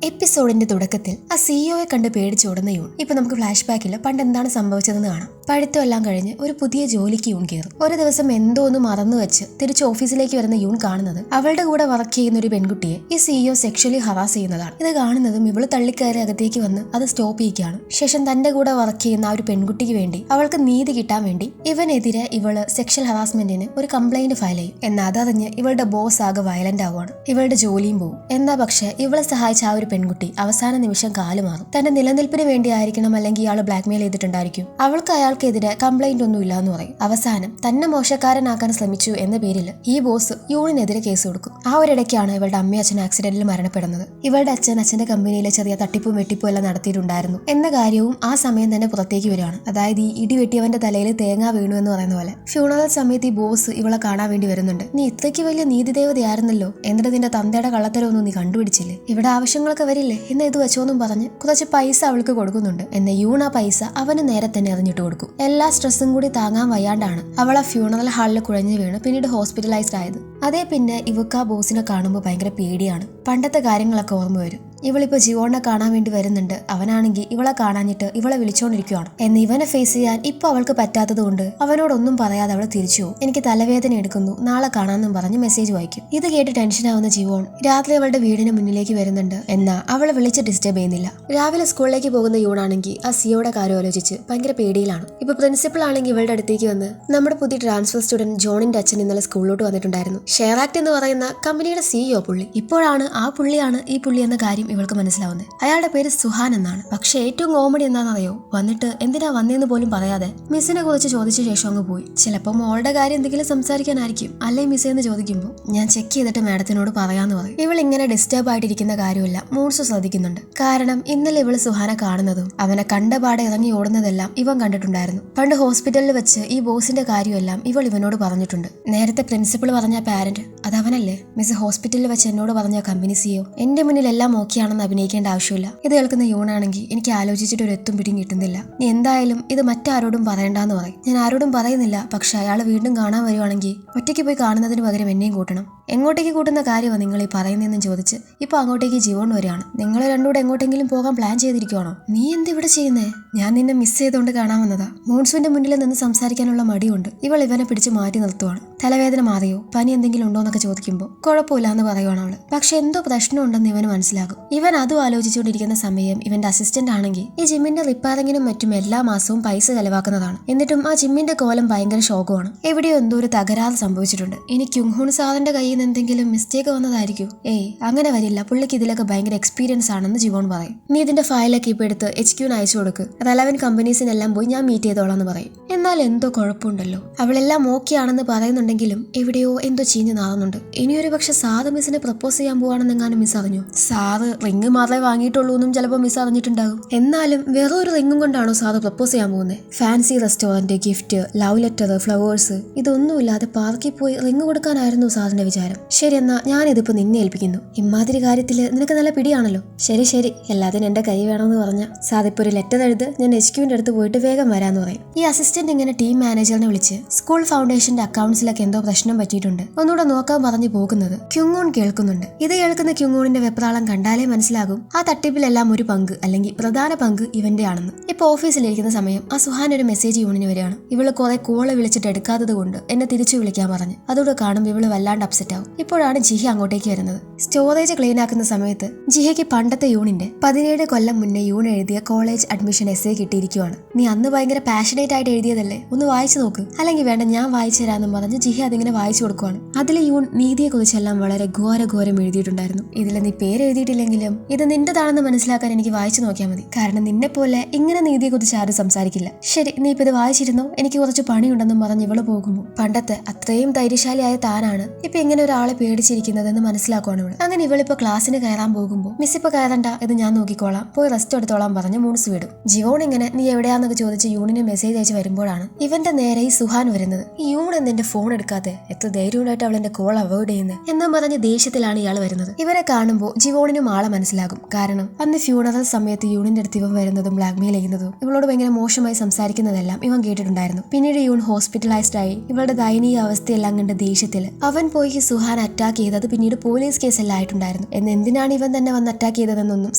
എപ്പിസോഡിന്റെ തുടക്കത്തിൽ ആ സിഇഒയെ കണ്ട് പേടിച്ചോടുന്ന യൂൺ ഇപ്പൊ നമുക്ക് ഫ്ലാഷ് ബാക്കിൽ പണ്ട് എന്താണ് സംഭവിച്ചതെന്ന് കാണാം. പഠിത്തമെല്ലാം കഴിഞ്ഞ് ഒരു പുതിയ ജോലിക്ക് യൂൺ കയറും. ഒരു ദിവസം എന്തോ ഒന്ന് മറന്നു വെച്ച് തിരിച്ച് ഓഫീസിലേക്ക് വരുന്ന യൂൺ കാണുന്നത് അവളുടെ കൂടെ വർക്ക് ചെയ്യുന്ന ഒരു പെൺകുട്ടിയെ ഈ സിഇഒ സെക്ഷലി ഹറാസ് ചെയ്യുന്നതാണ്. ഇത് കാണുന്നതും ഇവള് തള്ളിക്കയറി അകത്തേക്ക് വന്ന് അത് സ്റ്റോപ്പ് ചെയ്യുകയാണ്. ശേഷം തന്റെ കൂടെ വർക്ക് ചെയ്യുന്ന ആ ഒരു പെൺകുട്ടിക്ക് വേണ്ടി അവൾക്ക് നീതി കിട്ടാൻ വേണ്ടി ഇവനെതിരെ ഇവള് സെക്ഷൽ ഹറാസ്മെന്റിന് ഒരു കംപ്ലൈന്റ് ഫയൽ ചെയ്യും. എന്നാൽ അതറിഞ്ഞ് ഇവളുടെ ബോസ് ആകെ വയലന്റ് ആവുകയാണ്. ഇവളുടെ ജോലിയും പോകും. എന്നാ പക്ഷെ ഇവളെ സഹായിച്ച ആ ഒരു പെൺകുട്ടി അവസാന നിമിഷം കാലുമാറും. തന്റെ നിലനിൽപ്പിന് വേണ്ടി ആയിരിക്കണം, അല്ലെങ്കിൽ ഇയാൾ ബ്ലാക്ക്മെയിൽ ചെയ്തിട്ടുണ്ടായിരിക്കും. അവൾക്ക് അയാൾക്കെതിരെ കംപ്ലൈന്റ് ഒന്നും ഇല്ല എന്ന് പറയും. അവസാനം തന്നെ മോശക്കാരനാക്കാൻ ശ്രമിച്ചു എന്ന പേരിൽ ഈ ബോസ് യൂണിനെതിരെ കേസ് കൊടുക്കും. ആ ഒരിടയ്ക്കാണ് ഇവളുടെ അമ്മയും അച്ഛനും ആക്സിഡന്റിൽ മരണപ്പെടുന്നത്. ഇവളുടെ അച്ഛന്റെ കമ്പനിയിലെ ചെറിയ തട്ടിപ്പും വെട്ടിപ്പും എല്ലാം നടത്തിയിട്ടുണ്ടായിരുന്നു എന്ന കാര്യവും ആ സമയം തന്നെ പുറത്തേക്ക് വരികയാണ്. അതായത് ഈ ഇടി വെട്ടിയവന്റെ തലയിൽ തേങ്ങ വീണു എന്ന് പറയുന്ന പോലെ ഫ്യൂണറൽ സമയത്ത് ഈ ബോസ് ഇവളെ കാണാൻ വേണ്ടി വരുന്നുണ്ട്. നീ ഇത്രയ്ക്ക് വലിയ നീതിദേവതയായിരുന്നല്ലോ, എന്നിട്ട് നിന്റെ തന്തയുടെ കള്ളത്തരമൊന്നും നീ കണ്ടുപിടിച്ചില്ലേ? ഇവിടെ ആവശ്യങ്ങളൊക്കെ വരില്ലേ എന്ന് ഇത് വെച്ചോന്നും പറഞ്ഞ് കുറച്ച് പൈസ അവൾക്ക് കൊടുക്കുന്നുണ്ട്. എന്ന യൂൺ ആ പൈസ അവന് നേരെ തന്നെ എറിഞ്ഞിട്ട് കൊടുക്കും. എല്ലാ സ്ട്രെസ്സും കൂടി താങ്ങാൻ വയ്യാണ്ടാണ് അവൾ ആ ഫ്യൂണറൽ ഹാളിൽ കുഴഞ്ഞു വീണ് പിന്നീട് ഹോസ്പിറ്റലൈസ്ഡ് ആയത്. അതേ പിന്നെ ഇവക്ക് ആ ബോസിനെ കാണുമ്പോൾ ഭയങ്കര പേടിയാണ്. പണ്ടത്തെ കാര്യങ്ങളൊക്കെ ഓർമ്മ വരും. ഇവളിപ്പോ ജിയോണിനെ കാണാൻ വേണ്ടി വരുന്നുണ്ട്. അവനാണെങ്കിൽ ഇവളെ കാണാഞ്ഞിട്ട് ഇവളെ വിളിച്ചോണ്ടിരിക്കുകയാണ്. എന്ന് ഇവനെ ഫേസ് ചെയ്യാൻ ഇപ്പൊ അവൾക്ക് പറ്റാത്തത് കൊണ്ട് അവനോടൊന്നും പറയാതെ അവൾ തിരിച്ചു പോകും. എനിക്ക് തലവേദന എടുക്കുന്നു, നാളെ കാണാമെന്നും പറഞ്ഞ് മെസ്സേജ് വായിക്കും. ഇത് കേട്ട് ടെൻഷൻ ആവുന്ന ജിയോൺ രാത്രി അവളുടെ വീടിന് മുന്നിലേക്ക് വരുന്നുണ്ട്. എന്നാ അവളെ വിളിച്ച് ഡിസ്റ്റർബ് ചെയ്യുന്നില്ല. രാവിലെ സ്കൂളിലേക്ക് പോകുന്ന യൂണാണെങ്കിൽ ആ സിയോയുടെ കാര്യം ആലോചിച്ച് ഭയങ്കര പേടിയിലാണ്. ഇപ്പൊ പ്രിൻസിപ്പൾ ആണെങ്കിൽ ഇവളുടെ അടുത്തേക്ക് വന്ന് നമ്മുടെ പുതിയ ട്രാൻസ്ഫർ സ്റ്റുഡന്റ് ജോണിന്റെ അച്ഛൻ ഇന്നലെ സ്കൂളിലോട്ട് വന്നിട്ടുണ്ടായിരുന്നു. ഷെയറാക്ട് എന്ന് പറയുന്ന കമ്പനിയുടെ സിഇഒ പുള്ളി. ഇപ്പോഴാണ് ആ പുള്ളിയാണ് ഈ പുള്ളി എന്ന കാര്യം ഇവൾക്ക് മനസ്സിലാവുന്നത്. അയാളുടെ പേര് സുഹാൻ എന്നാണ്. പക്ഷെ ഏറ്റവും കോമഡി എന്താണെന്നറിയോ? വന്നിട്ട് എന്തിനാ വന്നേന്ന് പോലും പറയാതെ മിസ്സിനെ കുറിച്ച് ചോദിച്ച ശേഷം അങ്ങ് പോയി. ചിലപ്പോൾ മോളുടെ കാര്യം എന്തെങ്കിലും സംസാരിക്കാനായിരിക്കും. അല്ലേ മിസ്സേ എന്ന് ചോദിക്കുമ്പോൾ ഞാൻ ചെക്ക് ചെയ്തിട്ട് മാഡത്തിനോട് പറയാന്ന് പറയും. ഇവൾ ഇങ്ങനെ ഡിസ്റ്റർബ് ആയിട്ടിരിക്കുന്ന കാര്യമില്ല മൂൺസ് ശ്രദ്ധിക്കുന്നുണ്ട്. കാരണം ഇന്നലെ ഇവള് സുഹാനെ കാണുന്നതും അവനെ കണ്ടപാടെ ഇറങ്ങി ഓടുന്നതെല്ലാം ഇവൻ കണ്ടിട്ടുണ്ടായിരുന്നു. പണ്ട് ഹോസ്പിറ്റലിൽ വെച്ച് ഈ ബോസിന്റെ കാര്യമെല്ലാം ഇവൾ ഇവനോട് പറഞ്ഞിട്ടുണ്ട്. നേരത്തെ പ്രിൻസിപ്പൾ പറഞ്ഞ പാരന്റ് അതവനല്ലേ? മിസ് ഹോസ്പിറ്റലിൽ വെച്ച് എന്നോട് പറഞ്ഞ കമ്പനി സിഇഒ. എന്റെ മുന്നിൽ എല്ലാം ഓക്കെയാണെന്ന് അഭിനയിക്കേണ്ട ആവശ്യമില്ല. ഇത് കേൾക്കുന്ന യൂണാണെങ്കിൽ എനിക്ക് ആലോചിച്ചിട്ട് ഒരു എത്തും പിടിയും കിട്ടുന്നില്ല. നീ എന്തായാലും ഇത് മറ്റാരോടും പറയണ്ടെന്ന് പറയും. ഞാൻ ആരോടും പറയുന്നില്ല, പക്ഷെ അയാൾ വീണ്ടും കാണാൻ വരുവാണെങ്കിൽ ഒറ്റയ്ക്ക് പോയി കാണുന്നതിന് പകരം എന്നെയും കൂട്ടണം. എങ്ങോട്ടേക്ക് കൂട്ടുന്ന കാര്യമാണ് നിങ്ങൾ ഈ പറയുന്നതെന്ന് ചോദിച്ച് ഇപ്പൊ അങ്ങോട്ടേക്ക് ജീവൻ വരികയാണ്. നിങ്ങൾ രണ്ടുകൂടെ എങ്ങോട്ടെങ്കിലും പോകാൻ പ്ലാൻ ചെയ്തിരിക്കുവാണോ? നീ എന്തിവിടെ ചെയ്യുന്നേ? ഞാൻ നിന്നെ മിസ് ചെയ്തുകൊണ്ട് കാണാൻ വന്നതാ. മൂൺസുവിന്റെ മുന്നിൽ നിന്ന് സംസാരിക്കാനുള്ള മടിയുണ്ട്. ഇവൾ ഇവനെ പിടിച്ച് മാറ്റി നിർത്തുവാണ്. തലവേദന മാറിയോ, പനി എന്തെങ്കിലും ഉണ്ടോ എന്നൊക്കെ ചോദിക്കുമ്പോൾ കുഴപ്പമില്ല എന്ന് പറയുവാണ് അവള്. പക്ഷെ എന്തോ പ്രശ്നമുണ്ടെന്ന് ഇവന് മനസ്സിലാകും. ഇവൻ അതും ആലോചിച്ചുകൊണ്ടിരിക്കുന്ന സമയം ഇവന്റെ അസിസ്റ്റന്റ് ആണെങ്കിൽ ഈ ജിമ്മിന്റെ റിപ്പയറിങ്ങിനും മറ്റും എല്ലാ മാസവും പൈസ ചെലവാക്കുന്നതാണ്. എന്നിട്ടും ആ ജിമ്മിന്റെ കോലം ഭയങ്കര ശോകമാണ്. എവിടെയോ എന്തോ ഒരു തകരാറ് സംഭവിച്ചിട്ടുണ്ട്. ഇനി ക്യുങ്ഹുൺ സാറിന്റെ കയ്യിൽ നിന്ന് എന്തെങ്കിലും മിസ്റ്റേക്ക് വന്നതായിരിക്കും. ഏയ് അങ്ങനെ വരില്ല, പുള്ളിക്ക് ഇതിലൊക്കെ ഭയങ്കര എക്സ്പീരിയൻസ് ആണെന്ന് ജീവൻ പറയും. നീ ഇതിന്റെ ഫയലൊക്കെ ഇപ്പൊ എടുത്ത് HQന് അയച്ചു കൊടുക്ക്. റെലവന്റ് കമ്പനീസിനെല്ലാം പോയി ഞാൻ മീറ്റ് ചെയ്തോളാം എന്ന് പറയും. എന്നാൽ എന്തോ കുഴപ്പമുണ്ടല്ലോ. അവളെല്ലാം ഓക്കെ ആണെന്ന് പറയുന്നുണ്ടെങ്കിലും എവിടെയോ എന്തോ ചീഞ്ഞു നാറുന്നുണ്ട്. ഇനിയൊരു പക്ഷെ സാറ് മിസ്സിനെ പ്രപ്പോസ് ചെയ്യാൻ പോവാണെന്നെങ്ങാനും മിസ് അറിഞ്ഞു. സാറ് റിങ് മാത്രമേ വാങ്ങിയിട്ടുള്ളൂ എന്നും ചിലപ്പോൾ മിസ് അറിഞ്ഞിട്ടുണ്ടാകും. എന്നാലും വേറെ ഒരു റിങ്ങും കൊണ്ടാണോ സാറ് പ്രപ്പോസ് ചെയ്യാൻ പോകുന്നത്? Fancy restaurant, gift, love letter, flowers ഇതൊന്നുമില്ലാതെ പാർക്കിൽ പോയി റിങ് കൊടുക്കാനായിരുന്നു സാറിന്റെ വിചാരം. ശരി, എന്നാ ഞാനിതിപ്പോ നിന്നെ ഏൽപ്പിക്കുന്നു. ഇമാതിരി കാര്യത്തില് നിനക്ക് നല്ല പിടിയാണല്ലോ. ശരി ശരി, എല്ലാത്തിനും എന്റെ കൈ വേണമെന്ന് പറഞ്ഞ സാർ ഇപ്പൊ ഒരു ലെറ്റർ എഴുത്, ഞാൻ HQന്റെ അടുത്ത് പോയിട്ട് വേഗം വരാന്ന് പറയും. ഈ അസിസ്റ്റന്റ് ഇങ്ങനെ ടീം മാനേജറിനെ വിളിച്ച് സ്കൂൾ ഫൗണ്ടേഷന്റെ അക്കൗണ്ട്സിലൊക്കെ എന്തോ പ്രശ്നം പറ്റിയിട്ടുണ്ട്, ഒന്നുകൂടെ നോക്കാൻ പറഞ്ഞു പോകുന്നത് ക്യുങ്ങൂൺ കേൾക്കുന്നുണ്ട്. ഇത് കേൾക്കുന്ന ക്യുങ്ങൂണിന്റെ വെപ്രാളം കണ്ടാലേ മനസ്സിലാകും ആ തട്ടിപ്പിലെല്ലാം ഒരു പങ്ക്, അല്ലെങ്കിൽ പ്രധാന പങ്ക് ഇവന്റെ ആണെന്ന്. ഇപ്പൊ ഓഫീസിലിരിക്കുന്ന സമയം ആ സുഹാൻ ഒരു മെസ്സേജ് യൂണിന് വരികയാണ്. ഇവള് കുറെ കോള് വിളിച്ചിട്ട് എടുക്കാത്തത് കൊണ്ട് എന്നെ തിരിച്ചു വിളിക്കാൻ പറഞ്ഞു. അതോടെ കാണുമ്പോൾ ഇവള് വല്ലാണ്ട് അപ്സെറ്റ് ആവും. ഇപ്പോഴാണ് ജിഹി അങ്ങോട്ടേക്ക് വരുന്നത്. സ്റ്റോറേജ് ക്ലീൻ ആക്കുന്ന സമയത്ത് ജിഹയ്ക്ക് പണ്ടത്തെ യൂണിന്റെ 17 കൊല്ലം മുന്നേ യൂൺ എഴുതിയ കോളേജ് അഡ്മിഷൻ എസ്സേ കിട്ടിയിരിക്കുവാണ്. നീ അന്ന് ഭയങ്കര പാഷനേറ്റ് ആയിട്ട് എഴുതിയതല്ലേ, ഒന്ന് വായിച്ചു നോക്ക്. അല്ലെങ്കിൽ വേണ്ട, ഞാൻ വായിച്ചു തരാമെന്നും പറഞ്ഞ് ജിഹി അതിങ്ങനെ വായിച്ചു കൊടുക്കുവാണ്. അതിൽ യൂൺ നീതിയെ കുറിച്ചെല്ലാം വളരെ ഘോരം എഴുതിയിട്ടുണ്ടായിരുന്നു. ഇതിൽ നീ പേര് എഴുതിയിട്ടില്ലെങ്കിലും ഇത് നിന്റേതാണെന്ന് മനസ്സിലാക്കാൻ എനിക്ക് വായിച്ചു നോക്കിയാൽ മതി. കാരണം നിന്നെ പോലെ ഇങ്ങനെ നീതിയെ കുറിച്ച് ആരും സംസാരിക്കില്ല. ശരി, നീ ഇപ്പൊ ഇത് വായിച്ചിരുന്നോ, എനിക്ക് കുറച്ച് പണിയുണ്ടെന്നും പറഞ്ഞ് ഇവള് പോകുമ്പോൾ പണ്ടത്തെ അത്രയും ധൈര്യശാലിയായ താനാണ് ഇപ്പൊ ഇങ്ങനെ ഒരാളെ പേടിച്ചിരിക്കുന്നതെന്ന് മനസ്സിലാക്കുവാണ് ഇവള്. അങ്ങനെ ഇവളിപ്പോ ക്ലാസ്സിന് കയറാൻ പോകുമ്പോൾ മിസ് ഇപ്പൊ കയറണ്ട, ഇത് ഞാൻ നോക്കിക്കോളാം, പോയി റെസ്റ്റ് എടുത്തോളാം പറഞ്ഞ് മൂൺസ് വിടും. ജീവൻ ജിവോൺ ഇങ്ങനെ നീ എവിടെയാന്നൊക്കെ ചോദിച്ച് യൂണിന് മെസ്സേജ് അയച്ച് വരുമ്പോഴാണ് ഇവന്റെ നേരെ ഈ സുഹാൻ വരുന്നത്. ഈ യൂൺ എന്റെ ഫോൺ എടുക്കാതെ എത്ര ധൈര്യമായിട്ട് അവൾ എന്റെ കോൾ അവോയ്ഡ് ചെയ്യുന്നത് എന്നും പറഞ്ഞ് ദേഷ്യത്തിലാണ് ഇയാൾ വരുന്നത്. ഇവരെ കാണുമ്പോൾ ജിവോണിനും ആളെ മനസ്സിലാകും. കാരണം അന്ന് ഫ്യൂണറൽ സമയത്ത് യൂണിന്റെ അടുത്ത് ഇവൻ വരുന്നതും ബ്ലാക്ക്മെയിൽ ചെയ്യുന്നതും ഇവളോട് ഭയങ്കര മോശമായി സംസാരിക്കുന്നതെല്ലാം ഇവൻ കേട്ടിട്ടുണ്ടായിരുന്നു. പിന്നീട് യൂൺ ഹോസ്പിറ്റലൈസ്ഡ് ആയി ഇവളുടെ ദയനീയ അവസ്ഥയെല്ലാം കണ്ട ദേഷ്യത്തിൽ അവൻ പോയി സുഹാൻ അറ്റാക്ക് ചെയ്തത് പിന്നീട് പോലീസ് കേസെല്ലാം ആയിട്ടുണ്ടായിരുന്നു. എന്തിനാണ് ഇവൻ തന്നെ വന്ന് അറ്റാക്ക് ചെയ്തതെന്നൊന്നും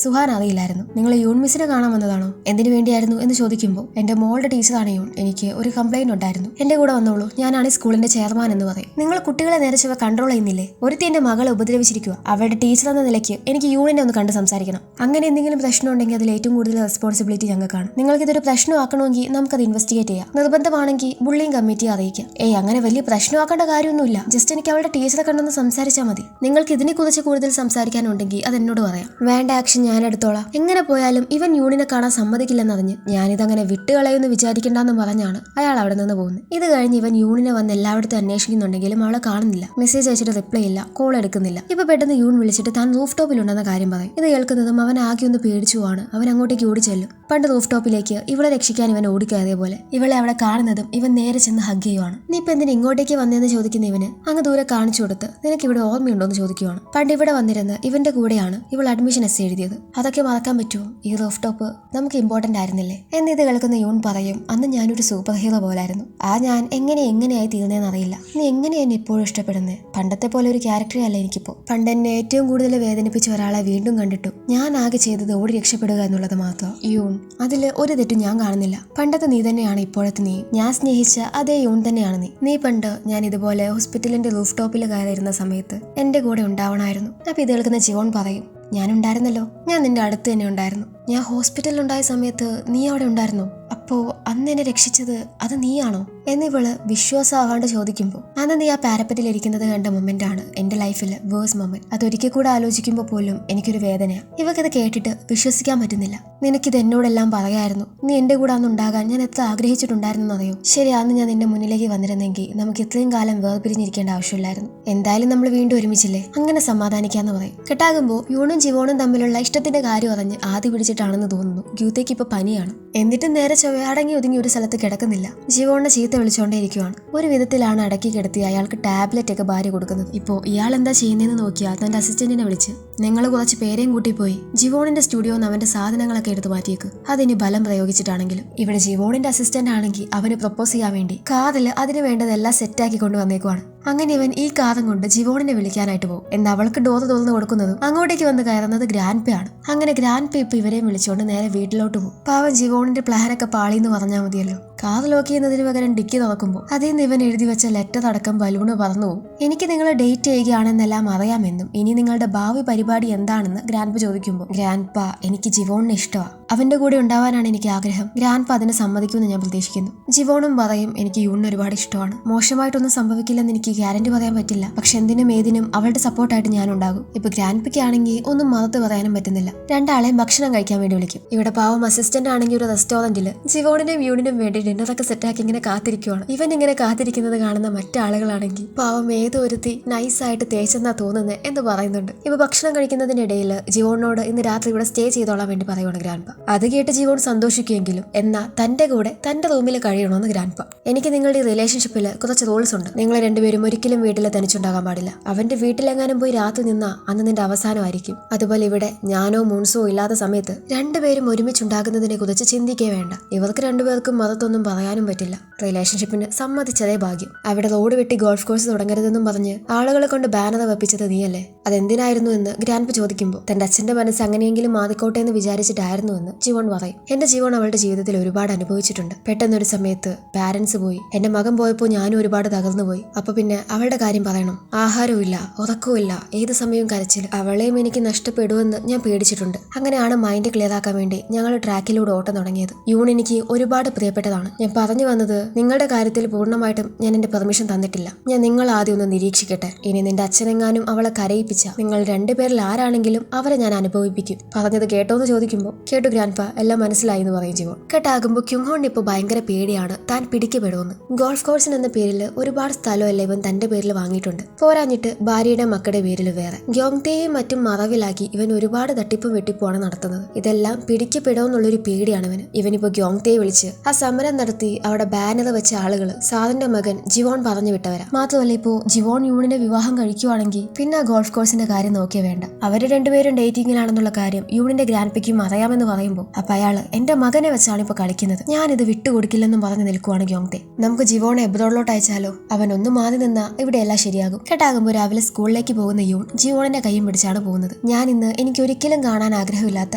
സുഹാൻ അറിയില്ലായിരുന്നു. നിങ്ങൾ യൂൺ മിസ്സിനെ കാണാൻ വന്നതാണോ, എന്തിനു വേണ്ടിയായിരുന്നു എന്ന് ചോദിക്കുമ്പോൾ എന്റെ മോളുടെ ടീച്ചറാണ് യൂൺ, എനിക്ക് ഒരു കംപ്ലൈന്റ് ഉണ്ടായിരുന്നു, എന്റെ കൂടെ വന്നോളൂ, ഞാനാണ് സ്കൂളിന്റെ ചെയർമാൻ എന്ന് പറയും. നിങ്ങൾ കുട്ടികളെ നേരെ ചൊവ്വെ കൺട്രോൾ ചെയ്യുന്നില്ലേ? ഒരുത്തി എന്റെ മകളെ ഉപദ്രവിച്ചിരിക്കുക. അവരുടെ ടീച്ചർ എന്ന നിലയ്ക്ക് എനിക്ക് യൂണിനെ ഒന്ന് കണ്ട് സംസാരിക്കണം. അങ്ങനെ എന്തെങ്കിലും പ്രശ്നം ഉണ്ടെങ്കിൽ അതിൽ ഏറ്റവും കൂടുതൽ റെസ്പോൺസിബിലിറ്റി ഞങ്ങൾക്കാണ്. നിങ്ങൾക്ക് ഇതൊരു പ്രശ്നമാക്കണമെങ്കിൽ നമുക്കത് ഇൻവെസ്റ്റിഗേറ്റ് ചെയ്യാം. നിർബന്ധമാണെങ്കിൽ ബുള്ളിങ് കമ്മിറ്റി അറിയിക്കാം. അങ്ങനെ വലിയ പ്രശ്നമാക്കേണ്ട കാര്യമൊന്നുമില്ല. ജസ്റ്റ് എനിക്ക് അവളുടെ ടീച്ചറെ കണ്ടൊന്ന് സംസാരിച്ചാൽ മതി. നിങ്ങൾക്ക് ഇതിനെക്കുറിച്ച് കൂടുതൽ സംസാരിക്കാനുണ്ടെങ്കിൽ അത് എന്നോട് പറയാം. വേണ്ട ആക്ഷൻ ഞാൻ എടുത്തോളാം. എങ്ങനെ പോയാലും ഇവൻ യൂണിനെ കാണാൻ സമ്മതിക്കില്ലെന്നറിഞ്ഞ് ഞാനിതങ്ങനെ വിട്ടുകളയെന്ന് വിചാരിക്കണ്ടെന്ന് പറഞ്ഞാണ് അയാൾ അവിടെ നിന്ന് പോകുന്നത്. ഇത് കഴിഞ്ഞ് ഇവൻ യൂണിനെ വന്ന് എല്ലായിടത്തും അന്വേഷിക്കുന്നുണ്ടെങ്കിലും അവളെ കാണുന്നില്ല. മെസ്സേജ് അയച്ചിട്ട് റിപ്ലൈ ഇല്ല, കോൾ എടുക്കുന്നില്ല. ഇപ്പൊ പെട്ടെന്ന് യൂൺ വിളിച്ചിട്ട് താൻ റൂഫ് ടോപ്പിലുണ്ടെന്ന കാര്യം പറയും. ഇത് കേൾക്കുന്നതും അവൻ ആകെ ഒന്ന് പേടിച്ചുവാണ്. അവൻ അങ്ങോട്ടേക്ക് ഓടി ചെല്ലും. പണ്ട് റൂഫ് ടോപ്പിലേക്ക് ഇവളെ രക്ഷിക്കാൻ ഇവൻ ഓടിക്കയറിയ പോലെ ഇവളെ അവിടെ കാണുന്നതും ഇവൻ നേരെ ചെന്ന് ഹഗ് ചെയ്യുവാണ്. നീ ഇപ്പൊ എന്തിനാ ഇങ്ങോട്ടേക്ക് വന്നതെന്ന് ചോദിക്കുന്ന ഇവന് അങ്ങ് ദൂരെ കാണിച്ചു കൊടുത്ത് നിനക്ക് ഇവിടെ ഓർമ്മയുണ്ടോ എന്ന് ചോദിക്കുവാണ്. പണ്ട് ഇവിടെ വന്നിരുന്ന് ഇവന്റെ കൂടെയാണ് ഇവൾ അഡ്മിഷൻ എസ് എഴുതിയത്. അതൊക്കെ മറക്കാൻ പറ്റുമോ? ഈ റൂഫ് ടോപ്പ് നമുക്ക് ഇമ്പോർട്ടന്റ് ആയിരുന്നില്ലേ എന്നിത് കേൾക്കുന്ന യൂൺ പറയും, അന്ന് ഞാനൊരു സൂപ്പർ ഹീറോ പോലായിരുന്നു. ഞാൻ എങ്ങനെയായി തീർന്നേന്ന് അറിയില്ല. നീ എങ്ങനെയാ എന്നെ ഇപ്പോഴും ഇഷ്ടപ്പെടുന്നത്? പണ്ടത്തെ പോലെ ഒരു ക്യാരക്ടറേ അല്ല എനിക്കിപ്പോ. പണ്ട് എന്നെ ഏറ്റവും കൂടുതൽ വേദനിപ്പിച്ച ഒരാളെ വീണ്ടും കണ്ടിട്ടു ഞാൻ ആകെ ചെയ്തത് ഓടി രക്ഷപ്പെടുക എന്നുള്ളത് മാത്രം. യൂൺ, അതില് ഒരു തെറ്റും ഞാൻ കാണുന്നില്ല. പണ്ടത്തെ നീ തന്നെയാണ് ഇപ്പോഴത്തെ നീ. ഞാൻ സ്നേഹിച്ച അതേ യൂൺ തന്നെയാണ് നീ. നീ പണ്ട് ഞാൻ ഇതുപോലെ ഹോസ്പിറ്റലിന്റെ റൂഫ് ടോപ്പിൽ കയറിയിരുന്ന സമയത്ത് എന്റെ കൂടെ ഉണ്ടാവണമായിരുന്നു. അപ്പൊ ഇത് കേൾക്കുന്ന ജിവോൺ പറയും, ഞാനുണ്ടായിരുന്നല്ലോ, ഞാൻ നിന്റെ അടുത്ത് തന്നെ ഉണ്ടായിരുന്നു. ഞാൻ ഹോസ്പിറ്റലിൽ ഉണ്ടായ സമയത്ത് നീ അവിടെ ഉണ്ടായിരുന്നു. അപ്പോ അന്ന് എന്നെ രക്ഷിച്ചത് അത് നീയാണോ എന്നിവള് വിശ്വാസമാവാണ്ട് ചോദിക്കുമ്പോൾ അന്ന് നീ ആ പാരപ്പറ്റിൽ ഇരിക്കുന്നത് കണ്ട മൊമെന്റ് ആണ് എന്റെ ലൈഫില് വേഴ്സ് മൊമെന്റ്. അതൊരിക്കൽ കൂടെ ആലോചിക്കുമ്പോൾ പോലും എനിക്കൊരു വേദനയാണ്. ഇവക്കത് കേട്ടിട്ട് വിശ്വസിക്കാൻ പറ്റുന്നില്ല. നിനക്കിത് എന്നോടെല്ലാം പറയായിരുന്നു. നീ എന്റെ കൂടെ അന്ന് ഉണ്ടാകാൻ ഞാൻ എത്ര ആഗ്രഹിച്ചിട്ടുണ്ടായിരുന്നു അറിയോ? ശരി, അന്ന് ഞാൻ നിന്റെ മുന്നിലേക്ക് വന്നിരുന്നെങ്കിൽ നമുക്ക് ഇത്രയും കാലം വേർപിരിഞ്ഞിരിക്കേണ്ട ആവശ്യമില്ലായിരുന്നു. എന്തായാലും നമ്മൾ വീണ്ടും ഒരുമിച്ചില്ലേ, അങ്ങനെ സമാധാനിക്കാന്ന് പറയും. കെട്ടാകുമ്പോൾ യൂണും ജിവോണും തമ്മിലുള്ള ഇഷ്ടത്തിന്റെ കാര്യം അറിഞ്ഞ് ആദ്യം പിടിച്ചിട്ടാണെന്ന് തോന്നുന്നു. ഗ്യൂത്തേക്ക് ഇപ്പൊ പനിയാണ്. എന്നിട്ടും നേരെ ചൊവ്വ അടങ്ങി ഒതുങ്ങി ഒരു സ്ഥലത്ത് കിടക്കുന്നില്ല. ജിവോണിനെ ചീത്ത വിളിച്ചോണ്ടേ ഇരിക്കുവാണ്. ഒരു വിധത്തിലാണ് അടക്കി കിടത്തി അയാൾക്ക് ടാബ്ലറ്റ് ഒക്കെ ഭാര്യ കൊടുക്കുന്നത്. ഇപ്പോ ഇയാൾ എന്താ ചെയ്യുന്നതെന്ന് നോക്കിയാൽ തന്റെ അസിസ്റ്റന്റിനെ വിളിച്ച് നിങ്ങൾ കുറച്ച് പേരെയും കൂട്ടി പോയി ജിവോണിന്റെ സ്റ്റുഡിയോന്ന് അവന്റെ സാധനങ്ങളൊക്കെ എടുത്ത് മാറ്റിയേക്ക്. അതിന് ബലം പ്രയോഗിച്ചിട്ടാണെങ്കിലും. ഇവിടെ ജിവോണിന്റെ അസിസ്റ്റന്റ് ആണെങ്കിൽ അവന് പ്രപ്പോസ് ചെയ്യാൻ വേണ്ടി കാറിൽ അതിന് വേണ്ടതെല്ലാം സെറ്റാക്കി കൊണ്ടുവന്നേക്കുവാണ്. അങ്ങനെ ഇവൻ ഈ കാറും കൊണ്ട് ജിവോണിനെ വിളിക്കാനായിട്ട് പോകും. എന്നാൽ അവൾക്ക് ഡോറ് തുറന്ന് കൊടുക്കുന്നതും അങ്ങോട്ടേക്ക് വന്ന് കയറുന്നത് ഗ്രാൻഡ്പയാണ്. അങ്ങനെ ഗ്രാൻഡ്പ ഇപ്പൊ ഇവരെയും വിളിച്ചുകൊണ്ട് നേരെ വീട്ടിലോട്ട് പോകും. പാവം ജിവോണിന്റെ പ്ലാനൊക്കെ പാളിന്ന് പറഞ്ഞാൽ മതിയല്ലോ. കാർ ലോക്ക് ചെയ്യുന്നതിന് പകരം ഡിക്കി തുറക്കുമ്പോൾ അതിൽ നിന്ന് ഇവൻ എഴുതി വെച്ച ലെറ്റർ അടക്കം ബലൂണ് പറന്നു പോകും. എനിക്ക് നിങ്ങളെ ഡേറ്റ് ചെയ്യുകയാണെന്നെല്ലാം അറിയാമെന്നും ഇനി നിങ്ങളുടെ ഭാവി പരിപാടി എന്താണെന്ന് ഗ്രാൻഡ്പ ചോദിക്കുമ്പോൾ ഗ്രാൻഡ്പ എനിക്ക് ജിവോണിനെ ഇഷ്ടമാണ്, അവന്റെ കൂടെ ഉണ്ടാവാനാണ് എനിക്ക് ആഗ്രഹം. ഗ്രാൻഡ്പ അതിനെ സമ്മതിക്കുമെന്ന് ഞാൻ പ്രതീക്ഷിക്കുന്നു. ജിവോണും പറയും എനിക്ക് യൂണിന് ഒരുപാട് ഇഷ്ടമാണ്, മോശമായിട്ടൊന്നും സംഭവിക്കില്ലെന്ന് എനിക്ക് ഗ്യാരണ്ടി പറയാൻ പറ്റില്ല, പക്ഷെ എന്തിനും ഏതിനും അവളുടെ സപ്പോർട്ടായിട്ട് ഞാൻ ഉണ്ടാകും. ഇപ്പൊ ഗ്രാൻഡ്പയ്ക്കാണെങ്കിൽ ഒന്നും മറത്ത് പറയാനും പറ്റുന്നില്ല. രണ്ടാളെയും ഭക്ഷണം കഴിക്കാൻ വേണ്ടി വിളിക്കും. ഇവിടെ പാവം അസിസ്റ്റന്റ് ആണെങ്കിൽ ഒരു റെസ്റ്റോറന്റിൽ ജിവോണിനും യൂണിനും വേണ്ടി ഡിന്നറൊക്കെ സെറ്റാക്കി ഇങ്ങനെ കാത്തിരിക്കുവാണ്. ഇവൻ ഇങ്ങനെ കാത്തിരിക്കുന്നത് കാണുന്ന മറ്റാളുകളാണെങ്കിൽ പാവം ഏതോ ഒരുത്തി നൈസായിട്ട് തേച്ചെന്നാ തോന്നുന്നത് എന്ന് പറയുന്നുണ്ട്. ഇപ്പൊ ഭക്ഷണം കഴിക്കുന്നതിനിടയിൽ ജിവോണിനോട് ഇന്ന് രാത്രി ഇവിടെ സ്റ്റേ ചെയ്തോളാൻ വേണ്ടി പറയുവാണ് ഗ്രാൻഡ്പ. അത് കേട്ട് ജിവോൺ സന്തോഷിക്കുമെങ്കിലും എന്നാ തന്റെ കൂടെ തന്റെ റൂമിൽ കഴിയണമെന്ന് ഗ്രാൻഡ്പ. എനിക്ക് നിങ്ങളുടെ ഈ റിലേഷൻഷിപ്പിൽ കുറച്ച് റൂൾസ് ഉണ്ട്. നിങ്ങൾ രണ്ടുപേരും ഒരിക്കലും വീട്ടിൽ തനിച്ചുണ്ടാകാൻ പാടില്ല. അവന്റെ വീട്ടിലെങ്ങാനും പോയി രാത്രി നിന്നാ അന്ന് നിന്റെ അവസാനമായിരിക്കും. അതുപോലെ ഇവിടെ ഞാനോ മൂൺസോ ഇല്ലാത്ത സമയത്ത് രണ്ടുപേരും ഒരുമിച്ചുണ്ടാകുന്നതിനെ കുറിച്ച് ചിന്തിക്കേ വേണ്ട. ഇവർക്ക് രണ്ടുപേർക്കും മതത്തൊന്നും പറയാനും പറ്റില്ല. റിലേഷൻഷിപ്പിന് സമ്മതിച്ചതേ ഭാഗ്യം. അവിടെ റോഡ് വെട്ടി ഗോൾഫ് കോഴ്സ് തുടങ്ങരുതെന്നും പറഞ്ഞ് ആളുകളെ കൊണ്ട് ബാനർ വെപ്പിച്ചത് നീയല്ലേ, അതെന്തിനായിരുന്നു എന്ന് ഗ്രാൻഡ്പ ചോദിക്കുമ്പോൾ തന്റെ അച്ഛന്റെ മനസ്സ് അങ്ങനെയെങ്കിലും മാറിക്കോട്ടെ എന്ന് വിചാരിച്ചിട്ടായിരുന്നു എന്ന് ജിവോൺ പറയും. എന്റെ ജിവോൺ അവളുടെ ജീവിതത്തിൽ ഒരുപാട് അനുഭവിച്ചിട്ടുണ്ട്. പെട്ടെന്നൊരു സമയത്ത് പാരന്റ്സ് പോയി, എന്റെ മകൻ പോയപ്പോൾ ഞാനും ഒരുപാട് തകർന്നു പോയി. അപ്പൊ പിന്നെ അവളുടെ കാര്യം പറയണോ? ആഹാരവും ഇല്ല, ഉറക്കവും ഇല്ല, ഏത് സമയവും കരച്ചിൽ. അവളെയും എനിക്ക് നഷ്ടപ്പെടുമെന്ന് ഞാൻ പേടിച്ചിട്ടുണ്ട്. അങ്ങനെയാണ് മൈൻഡ് ക്ലിയർ ആക്കാൻ വേണ്ടി ഞങ്ങൾ ട്രാക്കിലൂടെ ഓട്ടം തുടങ്ങിയത്. യൂൺ എനിക്ക് ഒരുപാട് പ്രിയപ്പെട്ടതാണ്. പറയുവാണ്. ഞാൻ പറഞ്ഞു വന്നത് നിങ്ങളുടെ കാര്യത്തിൽ പൂർണ്ണമായിട്ടും ഞാൻ എന്റെ പെർമിഷൻ തന്നിട്ടില്ല. ഞാൻ നിങ്ങൾ ആദ്യം ഒന്ന് നിരീക്ഷിക്കട്ടെ. ഇനി നിന്റെ അച്ഛനെങ്ങാനും അവളെ കരയിപ്പിച്ച നിങ്ങൾ രണ്ടുപേരിൽ ആരാണെങ്കിലും അവരെ ഞാൻ അനുഭവിപ്പിക്കും. പറഞ്ഞത് കേട്ടോന്ന് ചോദിക്കുമ്പോൾ കേട്ടു ഗ്രാൻഡ്പ, എല്ലാം മനസ്സിലായി എന്ന് പറയും ജീവോൺ. കേട്ടാകുമ്പോൾ ക്യുങ്ഹോണിന് ഇപ്പോൾ ഭയങ്കര പേടിയാണ് താൻ പിടിക്കപ്പെടുമെന്ന്. ഗോൾഫ് കോഴ്സിന് എന്ന പേരിൽ ഒരുപാട് സ്ഥലമല്ല ഇവൻ തന്റെ പേരിൽ വാങ്ങിയിട്ടുണ്ട്. പോരാഞ്ഞിട്ട് ഭാര്യയുടെ മക്കളുടെ പേരിൽ വേറെ. ഗ്യോങ്തയെയും മറ്റും മറവിലാക്കി ഇവൻ ഒരുപാട് തട്ടിപ്പും വെട്ടിപ്പുമാണ് നടത്തുന്നത്. ഇതെല്ലാം പിടിക്കപ്പെടുമെന്നുള്ളൊരു പേടിയാണ് ഇവന്. ഇവനിപ്പോ ഗ്യോങ്തയെ വിളിച്ച് ആ സമരം നടത്തി അവിടെ ബാനർ വെച്ച ആളുകൾ സാറിന്റെ മകൻ ജിവോൺ പറഞ്ഞു വിട്ടവരാ. മാത്രമല്ല ഇപ്പോ ജിവോൺ യൂണിനെ വിവാഹം കഴിക്കുവാണെങ്കിൽ പിന്നെ ആ ഗോൾഫ് കോഴ്സിന്റെ കാര്യം നോക്കിയേ വേണ്ട. അവര് രണ്ടുപേരും ഡേറ്റിംഗിലാണെന്നുള്ള കാര്യം യൂണിന്റെ ഗ്രാൻഡ്പയ്ക്കും അറിയാമെന്ന് പറയുമ്പോൾ അപ്പൊ അയാള് എന്റെ മകനെ വെച്ചാണ് ഇപ്പൊ കളിക്കുന്നത്, ഞാനിത് വിട്ടുകൊടുക്കില്ലെന്നും പറഞ്ഞു നിൽക്കുവാണ് ഗ്യോങ്തെ. നമുക്ക് ജിവോണെ എബ്രോഡിലോട്ട് അയച്ചാലോ? അവൻ ഒന്ന് മാറി നിന്നാ ഇവിടെ എല്ലാം ശരിയാകും. കേട്ടാകുമ്പോൾ രാവിലെ സ്കൂളിലേക്ക് പോകുന്ന യൂൺ ജിവോണിന്റെ കൈയും പിടിച്ചാണ് പോകുന്നത്. ഞാൻ ഇന്ന് എനിക്ക് ഒരിക്കലും കാണാൻ ആഗ്രഹമില്ലാത്ത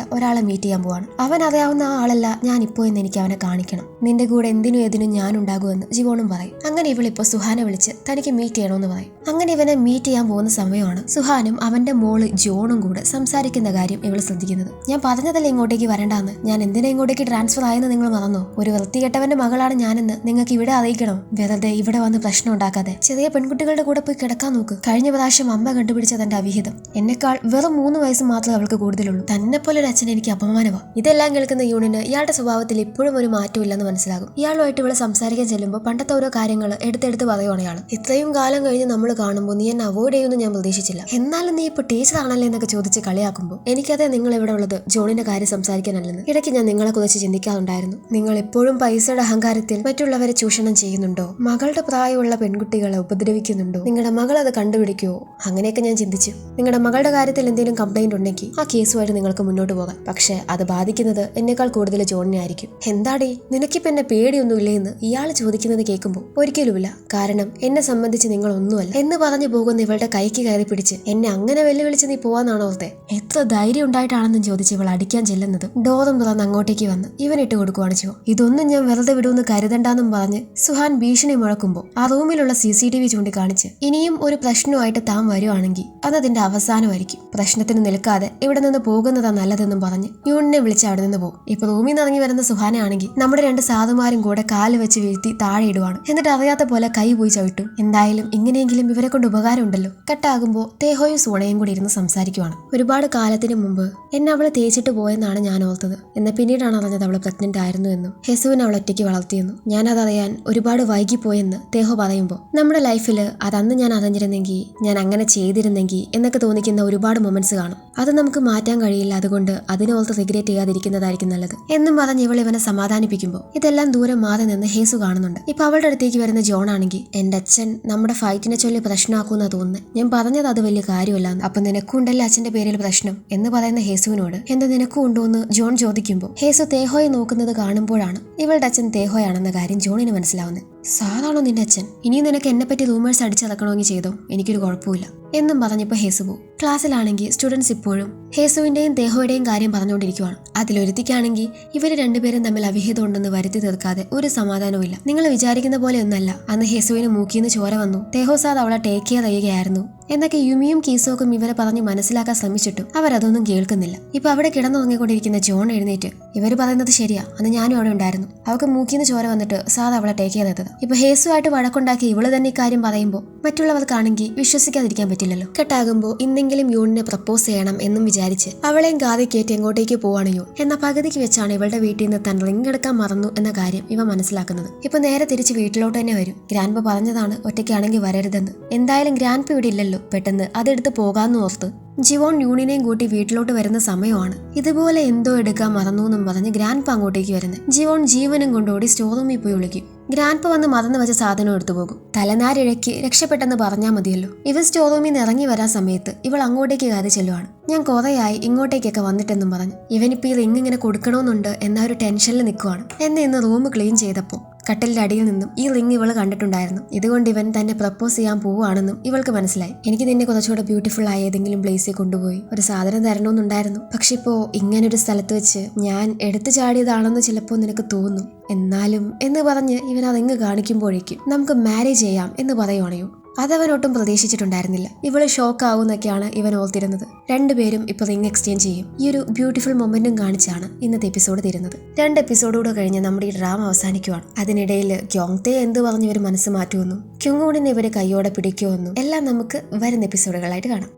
ഒരാളെ മീറ്റ് ചെയ്യാൻ പോവാണ്. അവൻ അറിയാവുന്ന ആ ആളല്ല ഞാൻ ഇപ്പോ എന്ന് എനിക്ക് അവനെ കാണിക്കണം. നിന്റെ കൂടെ എന്തിനും ഏതിനും ഞാൻ ഉണ്ടാകുമെന്ന് ജിവോണും പറയും. അങ്ങനെ ഇവളിപ്പോ സുഹാനെ വിളിച്ച് തനിക്ക് മീറ്റ് ചെയ്യണമെന്ന് പറയും. അങ്ങനെ ഇവനെ മീറ്റ് ചെയ്യാൻ പോകുന്ന സമയമാണ് സുഹാനും അവന്റെ മോള് ജോണും കൂടെ സംസാരിക്കുന്ന കാര്യം ഇവൾ ശ്രദ്ധിക്കുന്നത്. ഞാൻ പറഞ്ഞതല്ലേ ഇങ്ങോട്ടേക്ക് വരണ്ടാന്ന്, ഞാൻ എന്തിനാ ഇങ്ങോട്ടേക്ക് ട്രാൻസ്ഫർ ആയെന്ന് നിങ്ങൾ മറന്നോ? ഒരു വൃത്തികെട്ടവന്റെ മകളാണ് ഞാനെന്ന് നിങ്ങൾക്ക് ഇവിടെ അറിയിക്കണം. വെറുതെ ഇവിടെ വന്ന് പ്രശ്നം ഉണ്ടാക്കാതെ ചെറിയ പെൺകുട്ടികളുടെ കൂടെ പോയി കിടക്കാൻ നോക്ക്. കഴിഞ്ഞ പ്രാവശ്യം അമ്മ കണ്ടുപിടിച്ച തന്റെ അവിഹിതം എന്നെക്കാൾ വെറും 3 വയസ്സ് മാത്രമേ അവൾക്ക് കൂടുതലുള്ളൂ. തന്നെ പോലെ ഒരു അച്ഛൻ എനിക്ക് അപമാനമാണ്. ഇതെല്ലാം കേൾക്കുന്ന യൂണിന് ഇയാളുടെ സ്വഭാവത്തിൽ ഇപ്പോഴും ഒരു മാറ്റമില്ലെന്ന് മനസ്സിലാകും. ഇയാളുമായിട്ട് ഇവളെ സംസാരിക്കാൻ ചെല്ലുമ്പോൾ പണ്ടത്തെ ഓരോ കാര്യങ്ങൾ എടുത്തെടുത്ത് പറയുവാണ് ഇയാൾ. ഇത്രയും കാലം കഴിഞ്ഞ് നമ്മൾ കാണുമ്പോൾ നീ എന്നെ അവോയ്ഡ് ചെയ്യുമെന്ന് ഞാൻ പ്രതീക്ഷിച്ചില്ല. എന്നാലും നീ ഇപ്പൊ ടീച്ചർ ആണല്ലേ എന്നൊക്കെ ചോദിച്ച് കളിയാക്കുമ്പോൾ എനിക്കതേ നിങ്ങൾ ഇവിടെ ഉള്ളത് ജോണിന്റെ കാര്യം സംസാരിക്കാനല്ലെന്ന്. ഇടയ്ക്ക് ഞാൻ നിങ്ങളെ കുറിച്ച് ചിന്തിക്കാറുണ്ടായിരുന്നു. നിങ്ങൾ എപ്പോഴും പൈസയുടെ അഹങ്കാരത്തിൽ മറ്റുള്ളവരെ ചൂഷണം ചെയ്യുന്നുണ്ടോ? മകളുടെ പ്രായമുള്ള പെൺകുട്ടികളെ ഉപദ്രവിക്കുന്നുണ്ടോ? നിങ്ങളുടെ മകൾ അത് കണ്ടുപിടിക്കുവോ? അങ്ങനെയൊക്കെ ഞാൻ ചിന്തിച്ചു. നിങ്ങളുടെ മകളുടെ കാര്യത്തിൽ എന്തെങ്കിലും കംപ്ലൈന്റ് ഉണ്ടെങ്കിൽ ആ കേസുമായിട്ട് നിങ്ങൾക്ക് മുന്നോട്ട് പോകാം. പക്ഷെ അത് ബാധിക്കുന്നത് എന്നെക്കാൾ കൂടുതൽ ജോണിനെ ആയിരിക്കും. എന്താടി നിനക്കിപ്പോ എന്നെ പേടിയൊന്നുമില്ലേ എന്ന് ഇയാൾ ചോദിക്കുന്നത് കേൾക്കുമ്പോൾ ഒരിക്കലുമില്ല, കാരണം എന്നെ സംബന്ധിച്ച് നിങ്ങൾ ഒന്നുമല്ല എന്ന് പറഞ്ഞു പോകുന്ന ഇവളുടെ കൈക്ക് കയറി പിടിച്ച് എന്നെ അങ്ങനെ വെല്ലുവിളിച്ച് നീ പോവാന്നാണോ ഓർത്തെ? എത്ര ധൈര്യം ഉണ്ടായിട്ടാണെന്നും ചോദിച്ച് ഇവൾ അടിക്കാൻ ചെല്ലുന്നത് ഡോറും തുറന്ന് അങ്ങോട്ടേക്ക് വന്ന് ഇവനിട്ട് കൊടുക്കുവാണ് ചോ. ഇതൊന്നും ഞാൻ വെറുതെ വിടുമെന്ന് കരുതണ്ടെന്നും പറഞ്ഞ് സുഹാൻ ഭീഷണി മുഴക്കുമ്പോൾ ആ റൂമിലുള്ള CCTV ചൂണ്ടിക്കാണിച്ച് ഇനിയും ഒരു പ്രശ്നമായിട്ട് താൻ വരുവാണെങ്കിൽ അതതിന്റെ അവസാനമായിരിക്കും. പ്രശ്നത്തിന് നിൽക്കാതെ ഇവിടെ നിന്ന് പോകുന്നതാ നല്ലതെന്നും പറഞ്ഞ് യൂണിനെ വിളിച്ച് അവിടെ നിന്ന് പോകും. ഇപ്പൊ റൂമിൽ നിന്ന് ഇറങ്ങി വരുന്ന സുഹാനെ ആണെങ്കിൽ നമ്മുടെ 2 സാധുമാരും കൂടെ കാല് വെച്ച് വീഴ്ത്തി താഴെ ഇടുവാണ്. എന്നിട്ട് അറിയാത്ത പോലെ കൈ പോയി ചവിട്ടും. എന്തായാലും ഇങ്ങനെയെങ്കിലും ഇവരെ കൊണ്ട് ഉപകാരം ഉണ്ടല്ലോ. കട്ടാകുമ്പോൾ തേഹോയും സോണയും കൂടി ഇരുന്ന് സംസാരിക്കുവാണ്. ഒരുപാട് കാലത്തിന് മുമ്പ് എന്നെ അവള് തേച്ചിട്ട് പോയെന്നാണ് ഞാൻ ഓർത്തത്. എന്നാൽ പിന്നീടാണ് അറിഞ്ഞത് അവള് പ്രഗ്നന്റ് ആയിരുന്നു എന്നും ഹെസുവിനെ അവൾ ഒറ്റയ്ക്ക് വളർത്തിയെന്നും. ഞാനതറിയാൻ ഒരുപാട് വൈകിപ്പോയെന്ന് തേഹോ പറയുമ്പോൾ നമ്മുടെ ലൈഫിൽ അതന്ന് ഞാൻ അറിഞ്ഞിരുന്നെങ്കിൽ, ഞാൻ അങ്ങനെ ചെയ്തിരുന്നെങ്കിൽ എന്നൊക്കെ തോന്നിക്കുന്ന ഒരുപാട് മൊമെന്റ്സ് കാണും. അത് നമുക്ക് മാറ്റാൻ കഴിയില്ല, അതുകൊണ്ട് അതിനോർത്ത് റിഗ്രറ്റ് ചെയ്യാതിരിക്കുന്നതായിരിക്കും നല്ലത് എന്നും പറഞ്ഞ് ഇവനെ സമാധാനിപ്പിക്കുമ്പോൾ ഇതെല്ലാം ദൂരെ മാറി നിന്ന് ഹേസു കാണുന്നുണ്ട്. ഇപ്പൊ അവളുടെ അടുത്തേക്ക് വരുന്ന ജോൺ ആണെങ്കിൽ എന്റെ അച്ഛൻ നമ്മുടെ ഫൈറ്റിനെ ചൊല്ലി പ്രശ്നമാക്കുന്ന തോന്നുന്നത്. ഞാൻ പറഞ്ഞത് അത് വലിയ കാര്യമല്ലാന്ന്. അപ്പൊ നിനക്കും ഉണ്ടല്ലേ അച്ഛന്റെ പേരിൽ പ്രശ്നം എന്ന് പറയുന്ന ഹേസുവിനോട് എന്താ നിനക്കും ഉണ്ടോ എന്ന് ജോൺ ചോദിക്കുമ്പോൾ ഹേസു തേഹോയെ നോക്കുന്നത് കാണുമ്പോഴാണ് ഇവളുടെ അച്ഛൻ തേഹോയാണെന്ന കാര്യം ജോണിന് മനസ്സിലാവുന്നത്. സാധാരണ നിന്റെ അച്ഛൻ ഇനിയും നിനക്ക് എന്നെപ്പറ്റി റൂമേഴ്സ് അടിച്ചിറക്കണമെങ്കിൽ ചെയ്തോ, എനിക്കൊരു കുഴപ്പമില്ല എന്നും പറഞ്ഞപ്പോൾ ഹേസു പോവും. ക്ലാസ്സിലാണെങ്കിൽ സ്റ്റുഡൻസ് ഇപ്പോഴും ഹേസുവിന്റെയും തേഹോയുടെയും കാര്യം പറഞ്ഞുകൊണ്ടിരിക്കുവാണ്. അതിലൊരുത്തിക്കാണെങ്കിൽ ഇവര് രണ്ടുപേരും തമ്മിൽ അവിഹിതം ഉണ്ടെന്ന് വരുത്തി തീർക്കാതെ ഒരു സമാധാനവും ഇല്ല. നിങ്ങൾ വിചാരിക്കുന്ന പോലെ ഒന്നല്ല, അന്ന് ഹേസുവിന് മൂക്കിന്ന് ചോര വന്നു, തേഹോ സാദ് അവളെ ടേക്ക് കെയർ ചെയ്യുകയായിരുന്നു എന്നൊക്കെ യുമിയും കീസോക്കും ഇവരെ പറഞ്ഞ് മനസ്സിലാക്കാൻ ശ്രമിച്ചിട്ടും അവരതൊന്നും കേൾക്കുന്നില്ല. ഇപ്പൊ അവിടെ കിടന്നുറങ്ങിക്കൊണ്ടിരിക്കുന്ന ജോൺ എഴുന്നേറ്റ് ഇവര് പറയുന്നത് ശരിയാ, അന്ന് ഞാനും അവിടെ ഉണ്ടായിരുന്നു, അവൾക്ക് മൂക്കിന്ന് ചോര വന്നിട്ട് സാദ് അവളെ ടേക്ക് കെയർ ചെയ്തത്. ഇപ്പൊ ഹേസുമായിട്ട് വഴക്കുണ്ടാക്കി ഇവള് തന്നെ ഇക്കാര്യം പറയുമ്പോൾ മറ്റുള്ളവർക്കാണെങ്കിൽ വിശ്വസിക്കാതിരിക്കാൻ പറ്റില്ലല്ലോ. കെട്ടാകുമ്പോൾ ഇന്നെങ്കിലും യൂണിനെ പ്രപ്പോസ് ചെയ്യണം എന്നും വിചാരിച്ച് അവളെയും ഗാദി കയറ്റി എങ്ങോട്ടേക്ക് പോവാണ് യൂൺ. എന്ന പകുതിക്ക് വെച്ചാണ് ഇവളുടെ വീട്ടിൽ നിന്ന് തൻ റിംഗ് എടുക്കാൻ മറന്നു എന്ന കാര്യം ഇവ മനസ്സിലാക്കുന്നത്. ഇപ്പൊ നേരെ തിരിച്ച് വീട്ടിലോട്ട് തന്നെ വരും. ഗ്രാൻഡ്പ പറഞ്ഞതാണ് ഒറ്റയ്ക്കാണെങ്കിൽ വരരുതെന്ന്. എന്തായാലും ഗ്രാൻഡ്പ ഇവിടെ ഇല്ലല്ലോ, പെട്ടെന്ന് അതെടുത്ത് പോകാന്ന് ഓർത്ത് ജിവോൺ യൂണിനെയും കൂട്ടി വീട്ടിലോട്ട് വരുന്ന സമയമാണ് ഇതുപോലെ എന്തോ എടുക്കാൻ മറന്നു എന്നും പറഞ്ഞ് ഗ്രാൻഡ്പ അങ്ങോട്ടേക്ക് വരുന്നത്. ജിവോൺ ജീവനും കൊണ്ടോടി സ്റ്റോർ റൂമിൽ പോയി വിളിക്കും. ഗ്രാൻഡ്പ വന്ന് മറന്നു വെച്ച സാധനം എടുത്തു പോകും. തലനാരിഴയ്ക്ക് രക്ഷപ്പെട്ടെന്ന് പറഞ്ഞാൽ മതിയല്ലോ. ഇവർ സ്റ്റോർ റൂമിൽ നിന്ന് ഇറങ്ങി വരാൻ സമയത്ത് ഇവൾ അങ്ങോട്ടേക്ക് കയറി ചെല്ലുവാണ്. ഞാൻ കുറേയായി ഇങ്ങോട്ടേക്കൊക്കെ വന്നിട്ടെന്നും പറഞ്ഞ് ഇവനിപ്പോൾ ഈ റിംഗ് ഇങ്ങനെ കൊടുക്കണമെന്നുണ്ട് എന്ന ഒരു ടെൻഷനിൽ നിൽക്കുവാണ്. എന്നെ ഇന്ന് റൂം ക്ലീൻ ചെയ്തപ്പോൾ കട്ടലിന്റെ അടിയിൽ നിന്നും ഈ റിംഗ് ഇവൾ കണ്ടിട്ടുണ്ടായിരുന്നു. ഇതുകൊണ്ട് ഇവൻ തന്നെ പ്രപ്പോസ് ചെയ്യാൻ പോവുകയാണെന്നും ഇവൾക്ക് മനസ്സിലായി. എനിക്ക് നിന്നെ കുറച്ചുകൂടെ ബ്യൂട്ടിഫുൾ ആയ ഏതെങ്കിലും പ്ലേസിൽ കൊണ്ടുപോയി ഒരു സാധനം തരണമെന്നുണ്ടായിരുന്നു. പക്ഷെ ഇപ്പോൾ ഇങ്ങനൊരു സ്ഥലത്ത് വെച്ച് ഞാൻ എടുത്തു ചാടിയതാണെന്ന് ചിലപ്പോൾ നിനക്ക് തോന്നും. എന്നാലും എന്ന് പറഞ്ഞ് ഇവൻ ആ റിംഗ് കാണിക്കുമ്പോഴേക്കും നമുക്ക് മാരേജ് ചെയ്യാം എന്ന് പറയുവാണയോ. അതവനൊട്ടും പ്രതീക്ഷിച്ചിട്ടുണ്ടായിരുന്നില്ല. ഇവള് ഷോക്ക് ആവുന്നൊക്കെയാണ് ഇവൻ ഓർത്തിരുന്നത്. രണ്ടുപേരും ഇപ്പൊ റിംഗ് എക്സ്ചേഞ്ച് ചെയ്യും. ഈ ഒരു ബ്യൂട്ടിഫുൾ മൊമെന്റും കാണിച്ചാണ് ഇന്നത്തെ എപ്പിസോഡ് തീരുന്നത്. 2 എപ്പിസോഡുകൂടെ കഴിഞ്ഞ് നമ്മുടെ ഈ ഡ്രാമ അവസാനിക്കുവാണ്. അതിനിടയിൽ ക്യോങ്തെ എന്ത് പറഞ്ഞ് ഇവർ മനസ്സ് മാറ്റുമെന്നും ക്യുങ്ങൂണിനെ ഇവര് കൈയോടെ പിടിക്കുമെന്നും എല്ലാം നമുക്ക് വരുന്ന എപ്പിസോഡുകളായിട്ട് കാണാം.